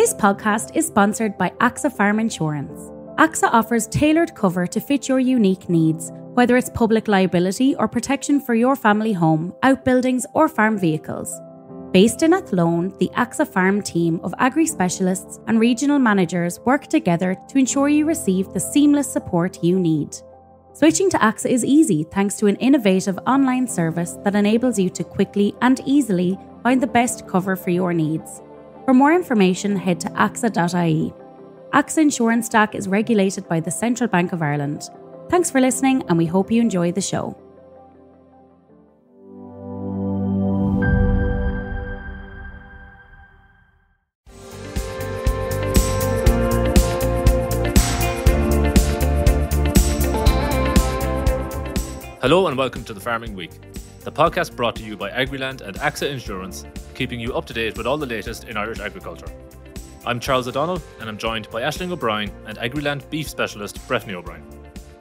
This podcast is sponsored by AXA Farm Insurance. AXA offers tailored cover to fit your unique needs, whether it's public liability or protection for your family home, outbuildings or farm vehicles. Based in Athlone, the AXA Farm team of agri specialists and regional managers work together to ensure you receive the seamless support you need. Switching to AXA is easy thanks to an innovative online service that enables you to quickly and easily find the best cover for your needs. For more information, head to AXA.ie. AXA Insurance Stack is regulated by the Central Bank of Ireland. Thanks for listening, and we hope you enjoy the show. Hello and welcome to the Farming Week, the podcast brought to you by Agriland and AXA Insurance, keeping you up to date with all the latest in Irish agriculture. I'm Charles O'Donnell and I'm joined by Aisling O'Brien and Agriland beef specialist Breifne O'Brien.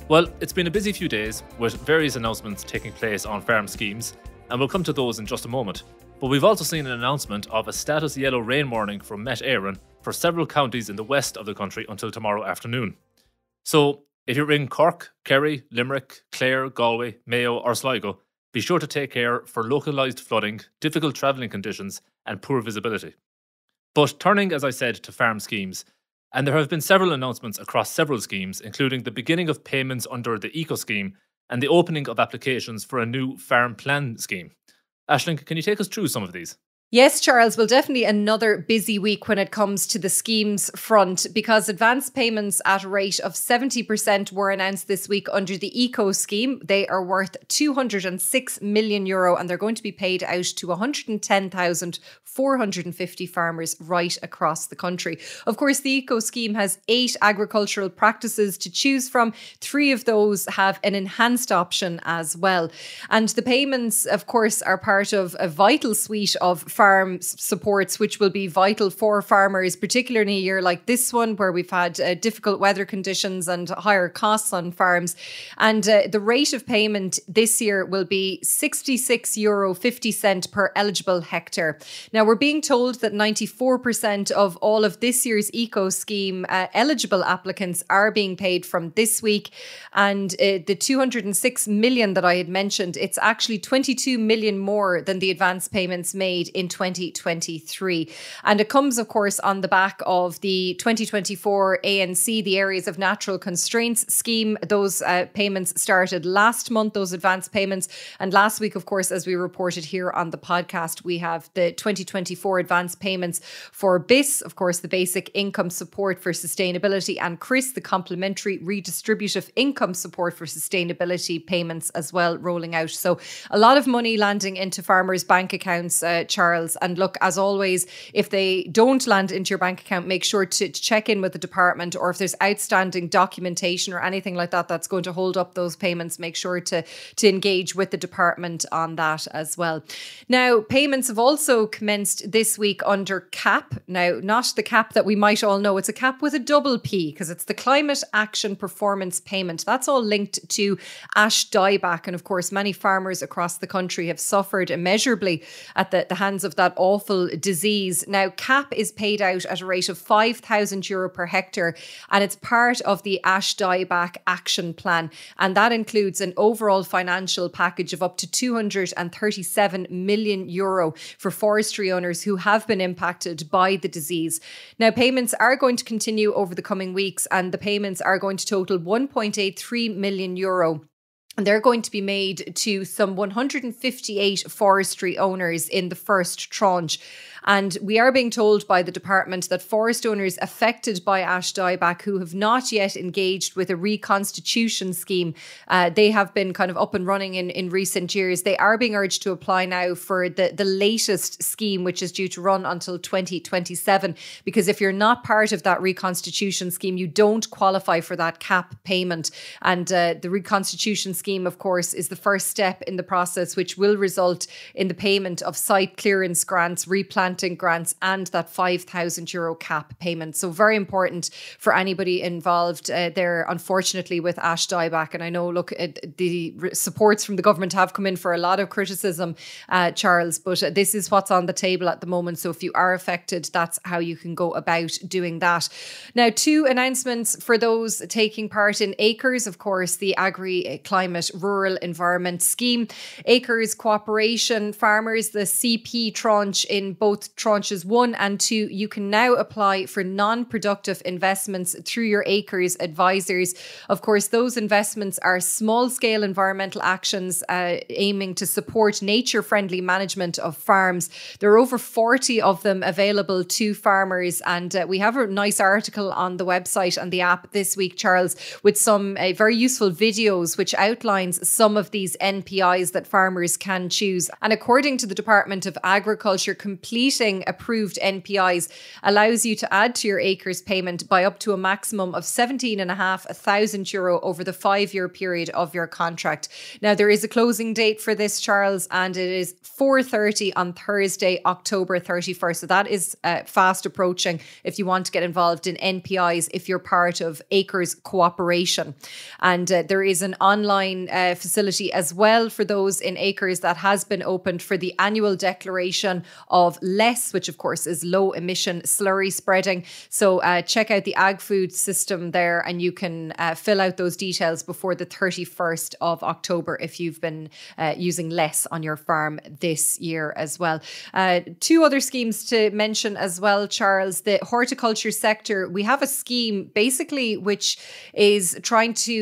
Well, it's been a busy few days with various announcements taking place on farm schemes, and we'll come to those in just a moment. But we've also seen an announcement of a status yellow rain warning from Met Éireann for several counties in the west of the country until tomorrow afternoon. So, if you're in Cork, Kerry, Limerick, Clare, Galway, Mayo or Sligo, be sure to take care for localised flooding, difficult travelling conditions and poor visibility. But turning, as I said, to farm schemes, and there have been several announcements across several schemes, including the beginning of payments under the Eco scheme and the opening of applications for a new farm plan scheme. Aisling, can you take us through some of these? Yes, Charles, well, definitely another busy week when it comes to the schemes front, because advance payments at a rate of 70% were announced this week under the Eco scheme. They are worth €206 million and they're going to be paid out to 110,450 farmers right across the country. Of course, the Eco scheme has 8 agricultural practices to choose from. 3 of those have an enhanced option as well. And the payments, of course, are part of a vital suite of farm supports, which will be vital for farmers, particularly in a year like this one, where we've had difficult weather conditions and higher costs on farms. And the rate of payment this year will be €66.50 per eligible hectare. Now, we're being told that 94% of all of this year's Eco scheme eligible applicants are being paid from this week. And the 206 million that I had mentioned, it's actually 22 million more than the advance payments made in 2023. And it comes, of course, on the back of the 2024 ANC, the Areas of Natural Constraints scheme. Those payments started last month, those advance payments. And last week, of course, as we reported here on the podcast, we have the 2024 advance payments for BIS, of course, the Basic Income Support for Sustainability, and CRIS, the Complementary Redistributive Income Support for Sustainability payments as well, rolling out. So a lot of money landing into farmers' bank accounts, Charles. And look, as always, if they don't land into your bank account, make sure to check in with the department, or if there's outstanding documentation or anything like that that's going to hold up those payments, make sure to engage with the department on that as well. Now, payments have also commenced this week under CAP. Now, not the CAP that we might all know, it's a CAP with a double P, because it's the Climate Action Performance Payment. That's all linked to ash dieback. And of course, many farmers across the country have suffered immeasurably at the hands of that awful disease. Now, CAP is paid out at a rate of €5,000 per hectare, and it's part of the Ash Dieback Action Plan. And that includes an overall financial package of up to €237 million for forestry owners who have been impacted by the disease. Now, payments are going to continue over the coming weeks, and the payments are going to total €1.83 million. And they're going to be made to some 158 forestry owners in the first tranche. And we are being told by the department that forest owners affected by ash dieback who have not yet engaged with a reconstitution scheme, they have been kind of up and running in recent years. They are being urged to apply now for the latest scheme, which is due to run until 2027. Because if you're not part of that reconstitution scheme, you don't qualify for that CAP payment. And the reconstitution scheme, of course, is the first step in the process, which will result in the payment of site clearance grants, replanting planting grants and that €5,000 cap payment. So very important for anybody involved there, unfortunately, with ash dieback. And I know, look, the supports from the government have come in for a lot of criticism, Charles, but this is what's on the table at the moment. So if you are affected, that's how you can go about doing that. Now, 2 announcements for those taking part in ACRES, of course, the Agri Climate Rural Environment Scheme. ACRES Cooperation Farmers, the CP tranche in both tranches 1 and 2, you can now apply for non-productive investments through your ACRES advisors. Of course, those investments are small-scale environmental actions aiming to support nature-friendly management of farms. There are over 40 of them available to farmers, and we have a nice article on the website and the app this week, Charles, with some very useful videos which outlines some of these NPIs that farmers can choose. And according to the Department of Agriculture, completing approved NPIs allows you to add to your ACRES payment by up to a maximum of €17,500 over the 5-year period of your contract. Now, there is a closing date for this, Charles, and it is 4:30 on Thursday, October 31st. So that is fast approaching if you want to get involved in NPIs if you're part of ACRES Cooperation. And there is an online facility as well for those in ACRES that has been opened for the annual declaration of LESS, which of course is low emission slurry spreading. So check out the ag-food system there, and you can fill out those details before the 31st of October if you've been using LESS on your farm this year as well. 2 other schemes to mention as well, Charles. The horticulture sector, we have a scheme basically which is trying to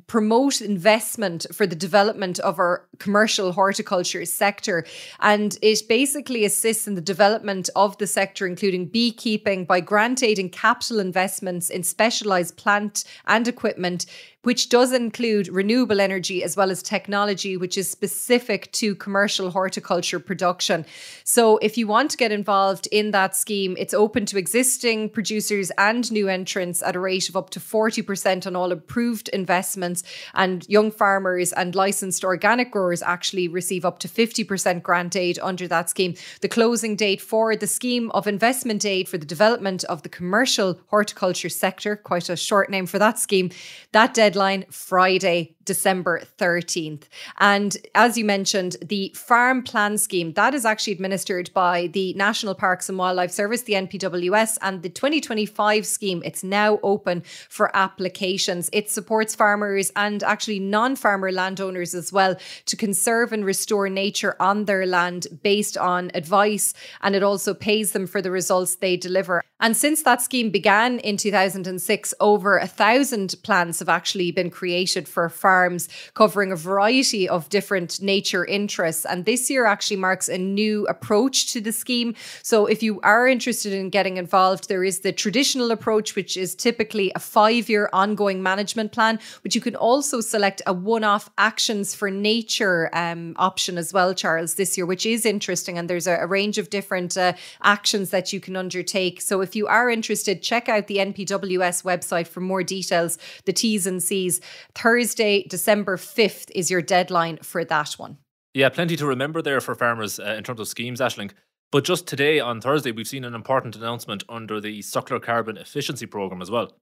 promote investment for the development of our commercial horticulture sector. And it basically assists in the development of the sector, including beekeeping, by grant aiding capital investments in specialised plant and equipment, which does include renewable energy as well as technology, which is specific to commercial horticulture production. So if you want to get involved in that scheme, it's open to existing producers and new entrants at a rate of up to 40% on all approved investments. And young farmers and licensed organic growers actually receive up to 50% grant aid under that scheme. The closing date for the scheme of investment aid for the development of the commercial horticulture sector, quite a short name for that scheme, that deadline Friday, December 13th. And as you mentioned, the Farm Plan Scheme, that is actually administered by the National Parks and Wildlife Service, the NPWS, and the 2025 scheme, it's now open for applications. It supports farmers and actually non-farmer landowners as well to conserve and restore nature on their land based on advice, and it also pays them for the results they deliver. And since that scheme began in 2006, over 1,000 plans have actually been created for farms covering a variety of different nature interests. And this year actually marks a new approach to the scheme. So if you are interested in getting involved, there is the traditional approach, which is typically a 5-year ongoing management plan, but you can also select a one-off actions for nature option as well, Charles, this year, which is interesting. And there's a range of different actions that you can undertake. So if you are interested, check out the NPWS website for more details, the T's and C's. Thursday, December 5th is your deadline for that one. Yeah, plenty to remember there for farmers in terms of schemes, Aisling. But just today, on Thursday, we've seen an important announcement under the Suckler Carbon Efficiency Programme as well.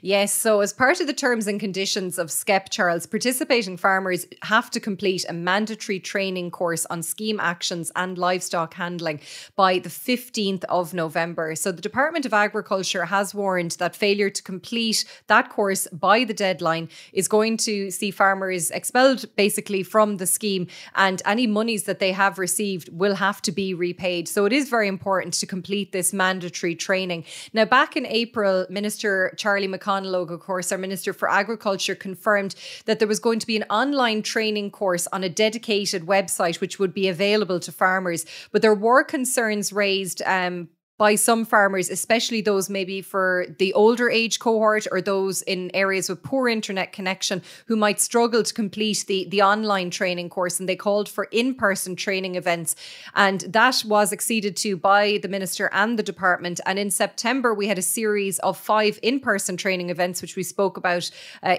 Yes, so as part of the terms and conditions of SKEP, Charles, participating farmers have to complete a mandatory training course on scheme actions and livestock handling by the 15th of November. So the Department of Agriculture has warned that failure to complete that course by the deadline is going to see farmers expelled basically from the scheme, and any monies that they have received will have to be repaid. So it is very important to complete this mandatory training. Now, back in April, Minister Charlie McConnell, of course, our Minister for Agriculture, confirmed that there was going to be an online training course on a dedicated website which would be available to farmers. But there were concerns raised by some farmers, especially those maybe for the older age cohort or those in areas with poor internet connection who might struggle to complete the online training course. And they called for in-person training events. And that was acceded to by the Minister and the department. And in September, we had a series of 5 in-person training events, which we spoke about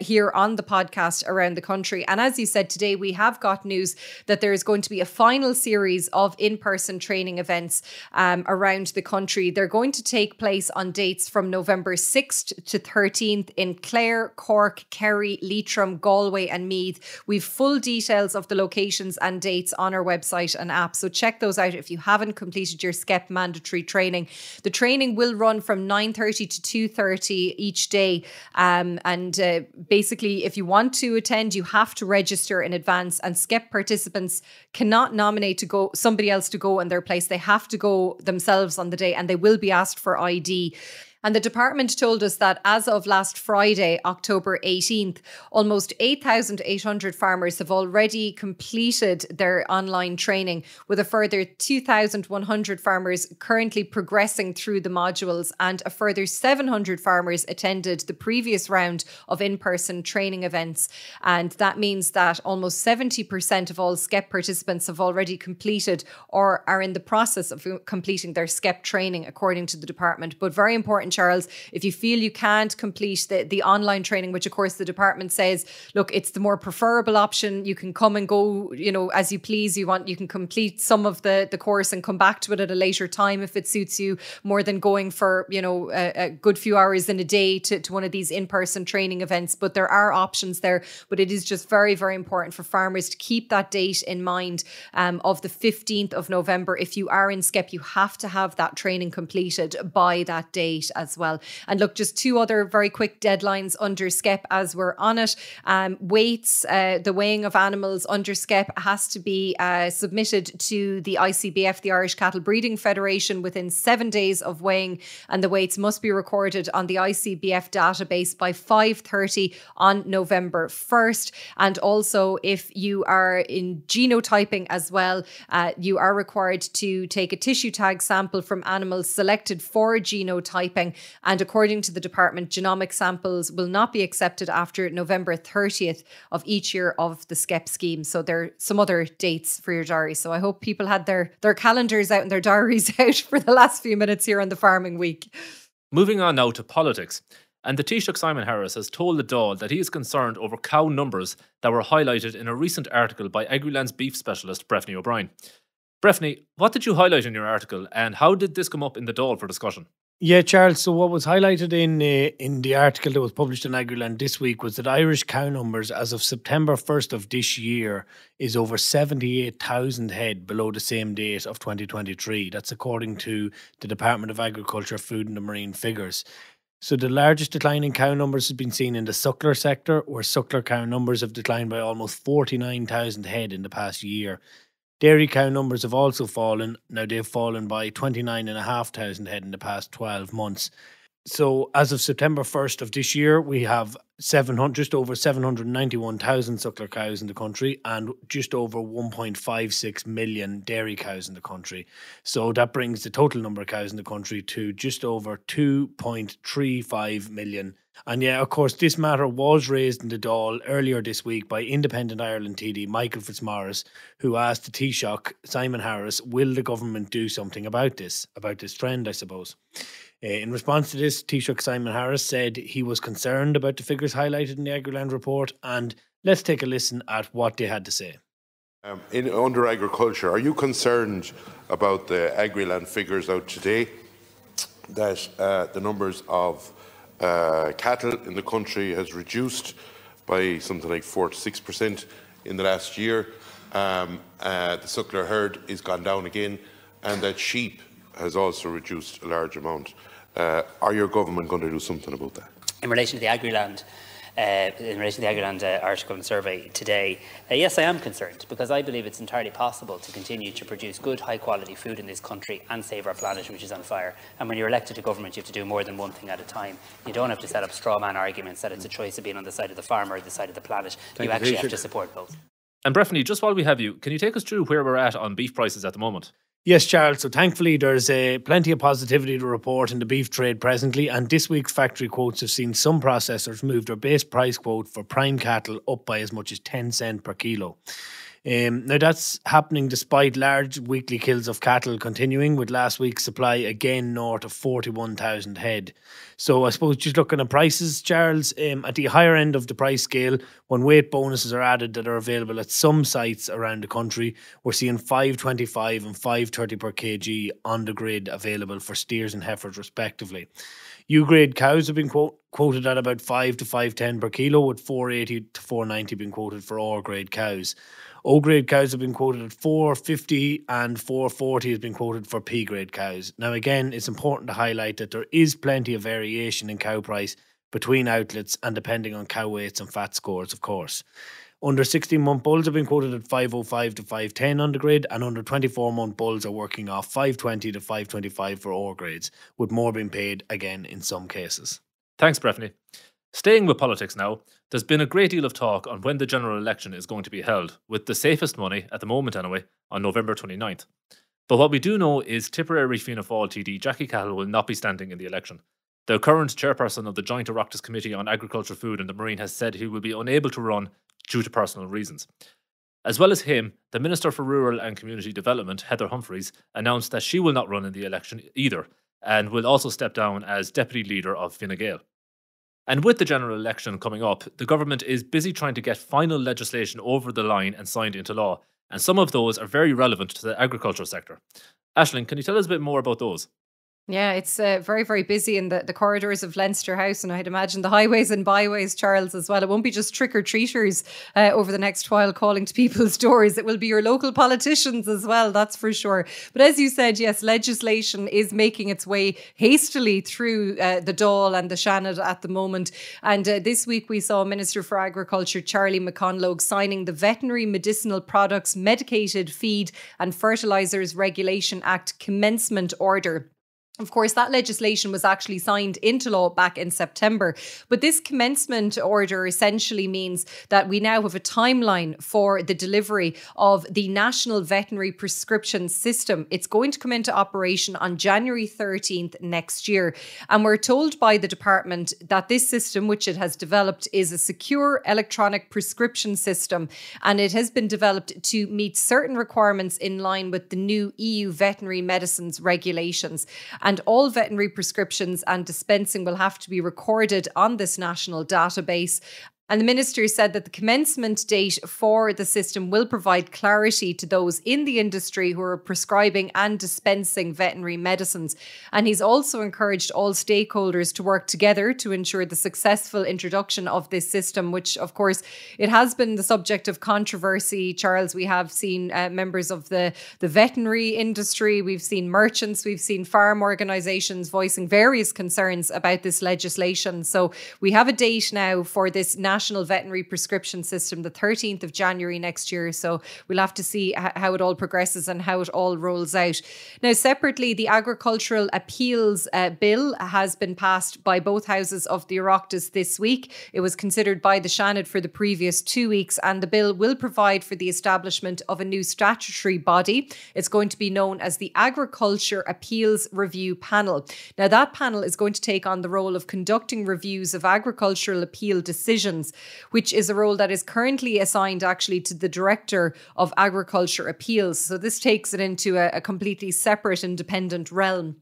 here on the podcast around the country. And as you said, today we have got news that there is going to be a final series of in-person training events around the country. They're going to take place on dates from November 6th to 13th in Clare, Cork, Kerry, Leitrim, Galway and Meath. We've full details of the locations and dates on our website and app, so check those out if you haven't completed your SKEP mandatory training. The training will run from 9:30 to 2:30 each day, and basically if you want to attend, you have to register in advance, and SKEP participants cannot nominate somebody else to go in their place. They have to go themselves on the day, and they will be asked for ID. And the department told us that as of last Friday, October 18th, almost 8,800 farmers have already completed their online training, with a further 2,100 farmers currently progressing through the modules, and a further 700 farmers attended the previous round of in-person training events. And that means that almost 70% of all SKEP participants have already completed or are in the process of completing their SKEP training, according to the department. But very important, Charles, if you feel you can't complete the online training, which of course the department says, look, it's the more preferable option. You can come and go, as you please. You can complete some of the course and come back to it at a later time if it suits you, more than going for, a good few hours in a day to one of these in-person training events. But there are options there. But it is just very, very important for farmers to keep that date in mind of the 15th of November. If you are in SKEP, you have to have that training completed by that date as well. And look, just 2 other very quick deadlines under SKEP as we're on it. Weights, the weighing of animals under SKEP has to be submitted to the ICBF, the Irish Cattle Breeding Federation, within 7 days of weighing, and the weights must be recorded on the ICBF database by 5:30 on November 1st. And also, if you are in genotyping as well, you are required to take a tissue tag sample from animals selected for genotyping. And according to the department, genomic samples will not be accepted after November 30th of each year of the SKEP scheme. So there are some other dates for your diary. So I hope people had their calendars out and their diaries out for the last few minutes here on the Farming Week. Moving on now to politics. And the Taoiseach Simon Harris has told the Dáil that he is concerned over cow numbers that were highlighted in a recent article by Agriland's beef specialist Breifne O'Brien. Breifne, what did you highlight in your article, and how did this come up in the Dáil for discussion? Yeah, Charles, so what was highlighted in the article that was published in Agriland this week was that Irish cow numbers as of September 1st of this year is over 78,000 head below the same date of 2023. That's according to the Department of Agriculture, Food and the Marine figures. So the largest decline in cow numbers has been seen in the suckler sector, where suckler cow numbers have declined by almost 49,000 head in the past year. Dairy cow numbers have also fallen. Now they've fallen by 29,500 head in the past 12 months. So as of September 1st of this year, we have just over 791,000 suckler cows in the country and just over 1.56 million dairy cows in the country. So that brings the total number of cows in the country to just over 2.35 million. And yeah, of course, this matter was raised in the Dáil earlier this week by Independent Ireland TD Michael Fitzmaurice, who asked the Taoiseach Simon Harris, will the government do something about this trend, I suppose. In response to this, Taoiseach Simon Harris said he was concerned about the figures highlighted in the Agriland report, and let's take a listen at what they had to say. Under agriculture, are you concerned about the Agriland figures out today, that the numbers of cattle in the country has reduced by something like 4 to 6% in the last year? The suckler herd is gone down again, and that sheep has also reduced a large amount. Are your government going to do something about that? In relation to the Agriland, Irish Government survey today, yes, I am concerned, because I believe it's entirely possible to continue to produce good, high-quality food in this country and save our planet, which is on fire. And when you're elected to government, you have to do more than one thing at a time. You don't have to set up straw man arguments that it's a choice of being on the side of the farmer or the side of the planet. You actually have to support both. And Breifne, just while we have you, can you take us through where we're at on beef prices at the moment? Yes, Charles. So thankfully there's plenty of positivity to report in the beef trade presently, and this week's factory quotes have seen some processors move their base price quote for prime cattle up by as much as 10 cents per kilo. Now that's happening despite large weekly kills of cattle continuing, with last week's supply again north of 41,000 head. So I suppose just looking at prices, Charles, at the higher end of the price scale, when weight bonuses are added that are available at some sites around the country, we're seeing $5.25 and $5.30 per kg on the grid available for steers and heifers respectively. U-grade cows have been quoted at about $5 to $5.10 per kilo, with $4.80 to $4.90 being quoted for O-grade cows. O-grade cows have been quoted at $4.50 and $4.40 has been quoted for P-grade cows. Now again, it's important to highlight that there is plenty of variation in cow price between outlets and depending on cow weights and fat scores, of course. Under 16-month bulls have been quoted at $5.05 to $5.10 on the grid, and under 24-month bulls are working off $5.20 to $5.25 for O-grades, with more being paid again in some cases. Thanks, Breifne. Staying with politics now, there's been a great deal of talk on when the general election is going to be held, with the safest money, at the moment anyway, on November 29th. But what we do know is Tipperary Fianna Fáil TD Jackie Cahill will not be standing in the election. The current chairperson of the Joint Oireachtas Committee on Agriculture, Food and the Marine has said he will be unable to run due to personal reasons. As well as him, the Minister for Rural and Community Development, Heather Humphreys, announced that she will not run in the election either, and will also step down as Deputy Leader of Fine Gael. And with the general election coming up, the government is busy trying to get final legislation over the line and signed into law, and some of those are very relevant to the agricultural sector. Aisling, can you tell us a bit more about those? Yeah, it's very, very busy in the corridors of Leinster House, and I'd imagine the highways and byways, Charles, as well. It won't be just trick-or-treaters over the next while calling to people's doors. It will be your local politicians as well, that's for sure. But as you said, yes, legislation is making its way hastily through the Dáil and the Seanad at the moment. And this week we saw Minister for Agriculture Charlie McConlogue signing the Veterinary Medicinal Products, Medicated Feed and Fertilisers Regulation Act Commencement Order. Of course, that legislation was actually signed into law back in September. But this commencement order essentially means that we now have a timeline for the delivery of the National Veterinary Prescription System. It's going to come into operation on January 13th next year. And we're told by the department that this system, which it has developed, is a secure electronic prescription system. And it has been developed to meet certain requirements in line with the new EU veterinary medicines regulations. And all veterinary prescriptions and dispensing will have to be recorded on this national database. And the minister said that the commencement date for the system will provide clarity to those in the industry who are prescribing and dispensing veterinary medicines. And he's also encouraged all stakeholders to work together to ensure the successful introduction of this system, which, of course, it has been the subject of controversy. Charles, we have seen members of the veterinary industry, we've seen merchants, we've seen farm organisations voicing various concerns about this legislation. So we have a date now for this National Veterinary Prescription System, the 13th of January next year. So we'll have to see how it all progresses and how it all rolls out. Now, separately, the Agricultural Appeals Bill has been passed by both houses of the Oireachtas this week. It was considered by the Seanad for the previous 2 weeks, and the bill will provide for the establishment of a new statutory body. It's going to be known as the Agriculture Appeals Review Panel. Now, that panel is going to take on the role of conducting reviews of agricultural appeal decisions, which is a role that is currently assigned actually to the Director of Agriculture Appeals. So this takes it into a completely separate independent realm.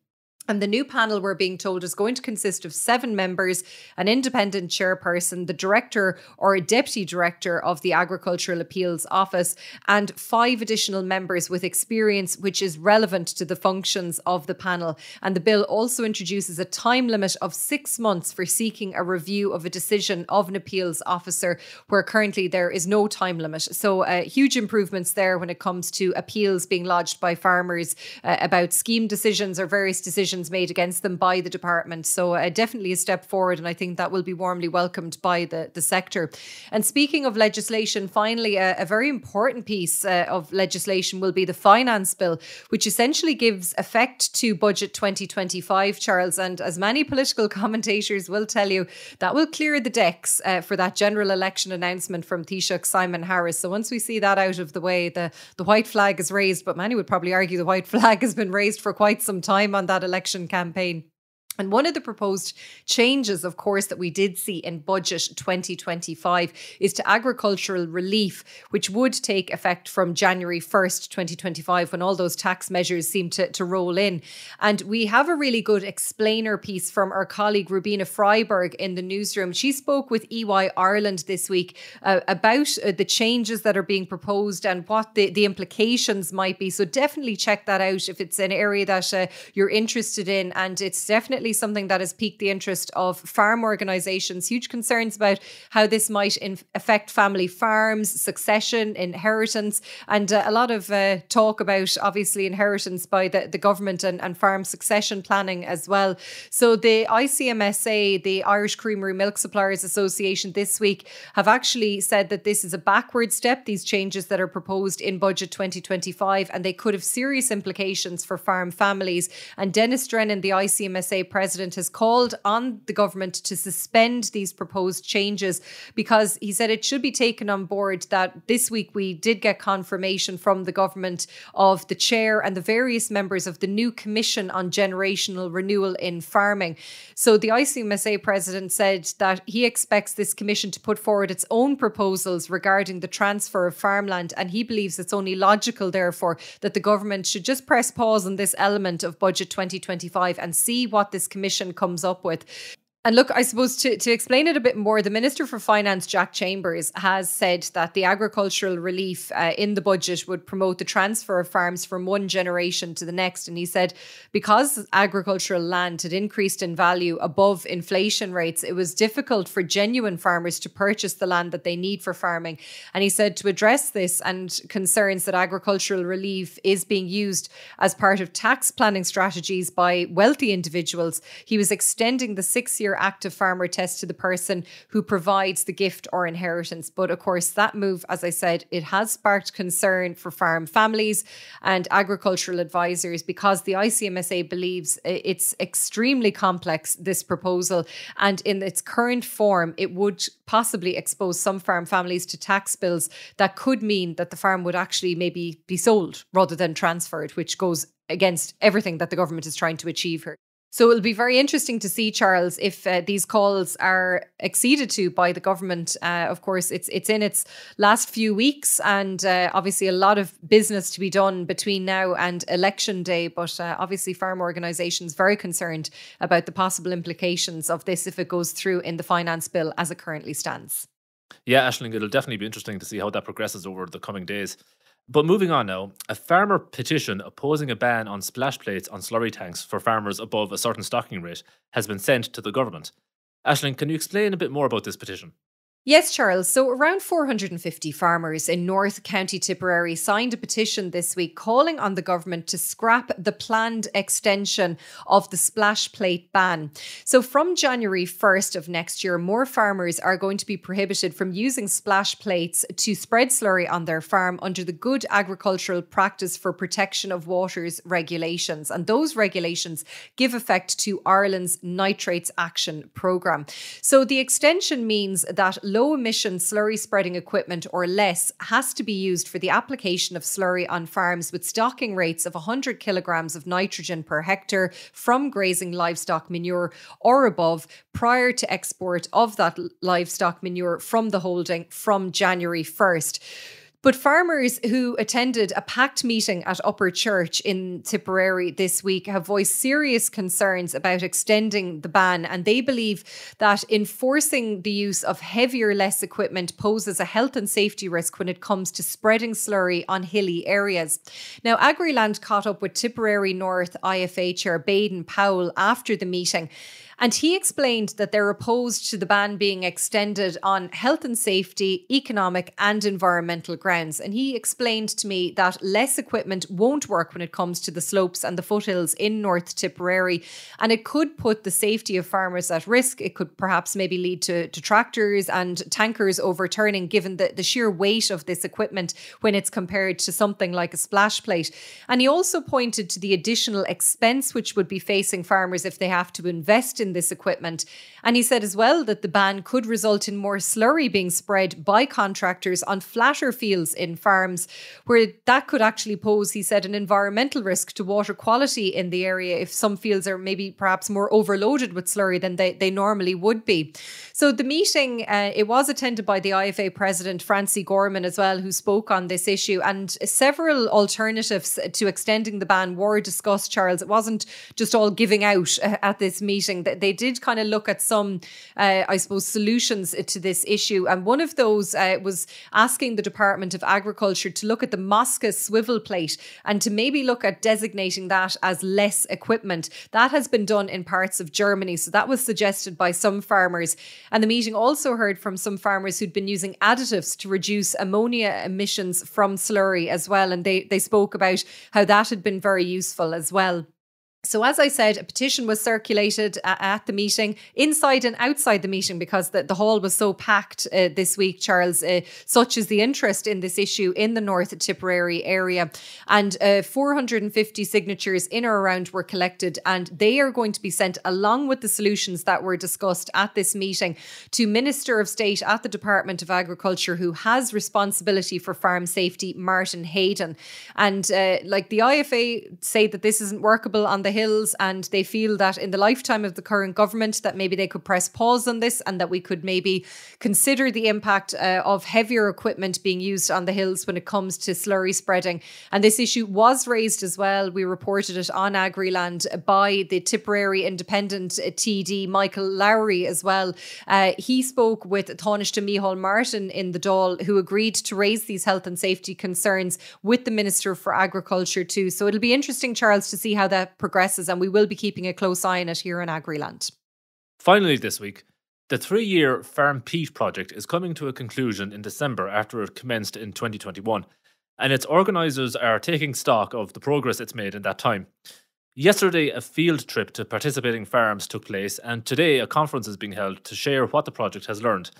And the new panel, we're being told, is going to consist of 7 members, an independent chairperson, the director or a deputy director of the Agricultural Appeals Office, and 5 additional members with experience which is relevant to the functions of the panel. And the bill also introduces a time limit of 6 months for seeking a review of a decision of an appeals officer, where currently there is no time limit. So huge improvements there when it comes to appeals being lodged by farmers about scheme decisions or various decisions decisions made against them by the department. So definitely a step forward, and I think that will be warmly welcomed by the sector. And speaking of legislation, finally, a very important piece of legislation will be the finance bill, which essentially gives effect to Budget 2025, Charles. And as many political commentators will tell you, that will clear the decks for that general election announcement from Taoiseach Simon Harris. So once we see that out of the way, the white flag is raised, but many would probably argue the white flag has been raised for quite some time on that election campaign. And one of the proposed changes, of course, that we did see in Budget 2025 is to agricultural relief, which would take effect from January 1st, 2025, when all those tax measures seem to roll in. And we have a really good explainer piece from our colleague Rubina Freiberg in the newsroom. She spoke with EY Ireland this week about the changes that are being proposed and what the implications might be. So definitely check that out if it's an area that you're interested in. And it's definitely something that has piqued the interest of farm organisations. Huge concerns about how this might affect family farms, succession, inheritance, and a lot of talk about obviously inheritance by the government and farm succession planning as well. So the ICMSA, the Irish Creamery Milk Suppliers Association, this week have actually said that this is a backward step, these changes that are proposed in Budget 2025, and they could have serious implications for farm families. And Dennis Drennan, the ICMSA president, has called on the government to suspend these proposed changes because he said it should be taken on board that this week we did get confirmation from the government of the chair and the various members of the new Commission on Generational Renewal in Farming. So the ICMSA president said that he expects this commission to put forward its own proposals regarding the transfer of farmland, and he believes it's only logical, therefore, that the government should just press pause on this element of Budget 2025 and see what this commission comes up with. And look, I suppose to explain it a bit more, the Minister for Finance, Jack Chambers, has said that the agricultural relief in the budget would promote the transfer of farms from one generation to the next. And he said because agricultural land had increased in value above inflation rates, it was difficult for genuine farmers to purchase the land that they need for farming. And he said to address this and concerns that agricultural relief is being used as part of tax planning strategies by wealthy individuals, he was extending the 6-year active farmer test to the person who provides the gift or inheritance. But of course, that move, as I said, it has sparked concern for farm families and agricultural advisors because the ICMSA believes it's extremely complex, this proposal, and in its current form, it would possibly expose some farm families to tax bills that could mean that the farm would actually maybe be sold rather than transferred, which goes against everything that the government is trying to achieve here. So it'll be very interesting to see, Charles, if these calls are acceded to by the government. Of course, it's in its last few weeks and obviously a lot of business to be done between now and election day. But obviously farm organisations very concerned about the possible implications of this if it goes through in the finance bill as it currently stands. Yeah, Aisling, it'll definitely be interesting to see how that progresses over the coming days. But moving on now, a farmer petition opposing a ban on splash plates on slurry tanks for farmers above a certain stocking rate has been sent to the government. Aisling, can you explain a bit more about this petition? Yes, Charles. So around 450 farmers in North County Tipperary signed a petition this week calling on the government to scrap the planned extension of the splash plate ban. So from January 1st of next year, more farmers are going to be prohibited from using splash plates to spread slurry on their farm under the Good Agricultural Practice for Protection of Waters regulations. And those regulations give effect to Ireland's Nitrates Action Programme. So the extension means that low-emission slurry spreading equipment or less has to be used for the application of slurry on farms with stocking rates of 100 kilograms of nitrogen per hectare from grazing livestock manure or above prior to export of that livestock manure from the holding from January 1st. But farmers who attended a packed meeting at Upper Church in Tipperary this week have voiced serious concerns about extending the ban, and they believe that enforcing the use of heavier, less equipment poses a health and safety risk when it comes to spreading slurry on hilly areas. Now, Agriland caught up with Tipperary North IFA Chair Baden Powell after the meeting, and he explained that they're opposed to the ban being extended on health and safety, economic and environmental grounds. grounds. And he explained to me that less equipment won't work when it comes to the slopes and the foothills in North Tipperary. And it could put the safety of farmers at risk. It could perhaps maybe lead to tractors and tankers overturning, given the sheer weight of this equipment when it's compared to something like a splash plate. And he also pointed to the additional expense which would be facing farmers if they have to invest in this equipment. And he said as well that the ban could result in more slurry being spread by contractors on flatter fields in farms, where that could actually pose, he said, an environmental risk to water quality in the area if some fields are maybe perhaps more overloaded with slurry than they normally would be. So the meeting, it was attended by the IFA president, Francie Gorman, as well, who spoke on this issue. And several alternatives to extending the ban were discussed, Charles. It wasn't just all giving out at this meeting. They did kind of look at some, I suppose, solutions to this issue. And one of those was asking the Department of Agriculture to look at the Mosca swivel plate and to maybe look at designating that as less equipment. That has been done in parts of Germany. So that was suggested by some farmers. And the meeting also heard from some farmers who'd been using additives to reduce ammonia emissions from slurry as well. And they spoke about how that had been very useful as well. So as I said, a petition was circulated at the meeting, inside and outside the meeting, because the hall was so packed this week, Charles, such is the interest in this issue in the North Tipperary area. And 450 signatures in or around were collected, and they are going to be sent along with the solutions that were discussed at this meeting to Minister of State at the Department of Agriculture, who has responsibility for farm safety, Martin Hayden. And like the IFA say that this isn't workable on the hills, and they feel that in the lifetime of the current government that maybe they could press pause on this, and that we could maybe consider the impact of heavier equipment being used on the hills when it comes to slurry spreading. And this issue was raised as well. We reported it on Agriland by the Tipperary Independent TD Michael Lowry as well. He spoke with Taoiseach Micheál Martin in the Dáil, who agreed to raise these health and safety concerns with the Minister for Agriculture too. So it'll be interesting, Charles, to see how that progresses, and we will be keeping a close eye on it here in Agriland. Finally this week, the 3-year FarmPEAT project is coming to a conclusion in December after it commenced in 2021, and its organisers are taking stock of the progress it's made in that time. Yesterday, a field trip to participating farms took place, and today a conference is being held to share what the project has learned.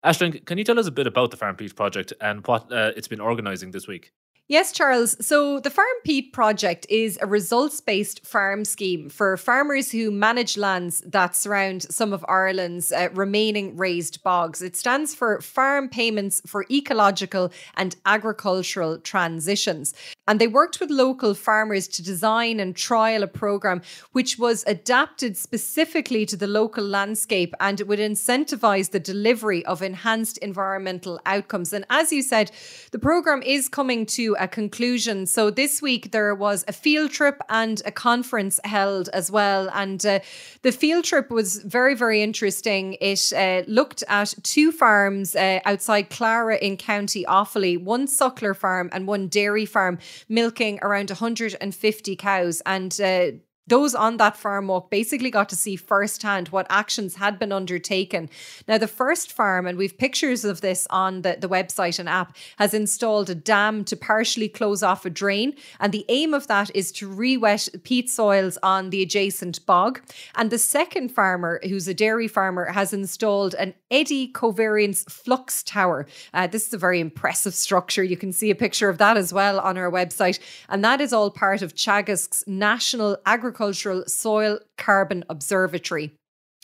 Aisling, can you tell us a bit about the FarmPEAT project and what it's been organising this week? Yes, Charles. So the FarmPEAT Project is a results-based farm scheme for farmers who manage lands that surround some of Ireland's remaining raised bogs. It stands for Farm Payments for Ecological and Agricultural Transitions. And they worked with local farmers to design and trial a programme which was adapted specifically to the local landscape, and it would incentivise the delivery of enhanced environmental outcomes. And as you said, the programme is coming to a conclusion. So this week there was a field trip and a conference held as well. And the field trip was very, very interesting. It looked at 2 farms outside Clara in County Offaly, one suckler farm and one dairy farm, milking around 150 cows. And those on that farm walk basically got to see firsthand what actions had been undertaken. Now, the first farm, and we've pictures of this on the website and app, has installed a dam to partially close off a drain. And the aim of that is to re-wet peat soils on the adjacent bog. And the second farmer, who's a dairy farmer, has installed an eddy covariance flux tower. This is a very impressive structure. You can see a picture of that as well on our website. And that is all part of Teagasc's National Agricultural Soil Carbon Observatory.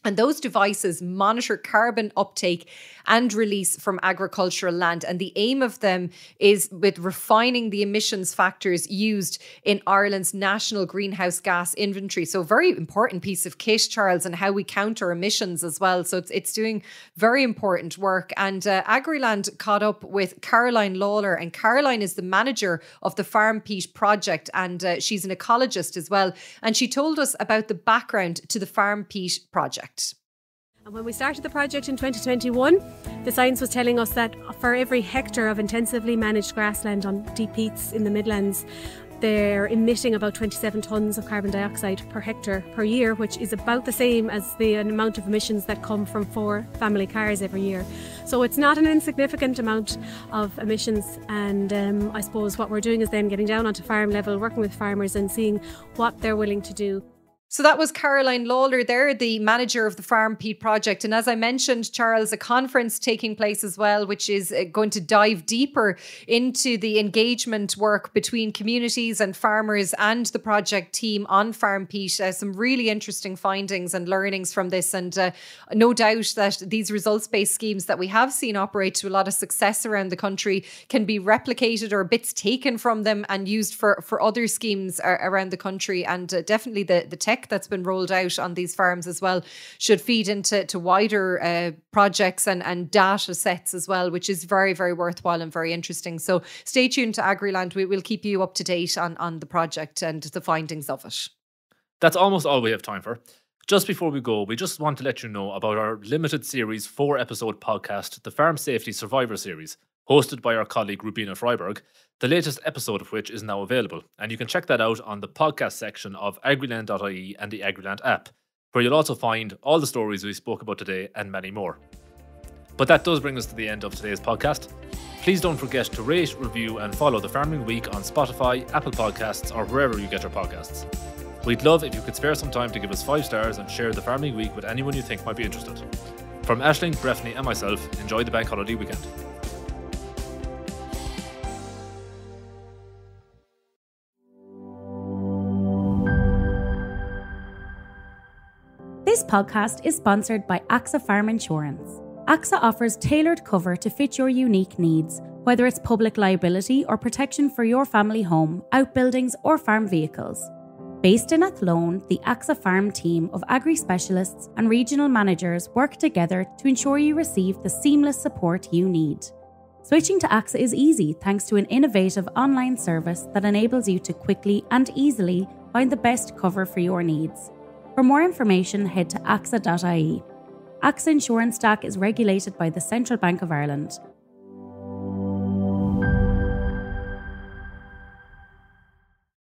And those devices monitor carbon uptake and release from agricultural land. And the aim of them is with refining the emissions factors used in Ireland's national greenhouse gas inventory. So a very important piece of kit, Charles, and how we counter emissions as well. So it's doing very important work. And Agriland caught up with Caroline Lawler, and Caroline is the manager of the FarmPEAT Project, and she's an ecologist as well. And she told us about the background to the FarmPEAT Project. And when we started the project in 2021, the science was telling us that for every hectare of intensively managed grassland on deep heaths in the Midlands, They're emitting about 27 tonnes of carbon dioxide per hectare per year, which is about the same as the amount of emissions that come from 4 family cars every year. So it's not an insignificant amount of emissions, and I suppose what we're doing is then getting down onto farm level, working with farmers and seeing what they're willing to do. So that was Caroline Lawler there, the manager of the FarmPEAT Project. And as I mentioned, Charles, a conference taking place as well, which is going to dive deeper into the engagement work between communities and farmers and the project team on FarmPEAT. Some really interesting findings and learnings from this. And no doubt that these results-based schemes that we have seen operate to a lot of success around the country can be replicated or bits taken from them and used for other schemes around the country. And definitely the tech that's been rolled out on these farms as well should feed into wider projects and data sets as well, which is very, very worthwhile and very interesting. So stay tuned to Agriland. We will keep you up to date on the project and the findings of it. That's almost all we have time for. Just before we go, we just want to let you know about our limited series 4-episode podcast, the Farm Safety Survivor Series, hosted by our colleague Rubina Freiberg, the latest episode of which is now available. And you can check that out on the podcast section of Agriland.ie and the Agriland app, where you'll also find all the stories we spoke about today and many more. But that does bring us to the end of today's podcast. Please don't forget to rate, review and follow The Farming Week on Spotify, Apple Podcasts or wherever you get your podcasts. We'd love if you could spare some time to give us 5 stars and share The Farming Week with anyone you think might be interested. From Aisling, Breifne and myself, enjoy the bank holiday weekend. This podcast is sponsored by AXA Farm Insurance. AXA offers tailored cover to fit your unique needs, whether it's public liability or protection for your family home, outbuildings or farm vehicles. Based in Athlone, the AXA Farm team of agri specialists and regional managers work together to ensure you receive the seamless support you need. Switching to AXA is easy thanks to an innovative online service that enables you to quickly and easily find the best cover for your needs. For more information, head to AXA.ie. AXA Insurance Stack is regulated by the Central Bank of Ireland.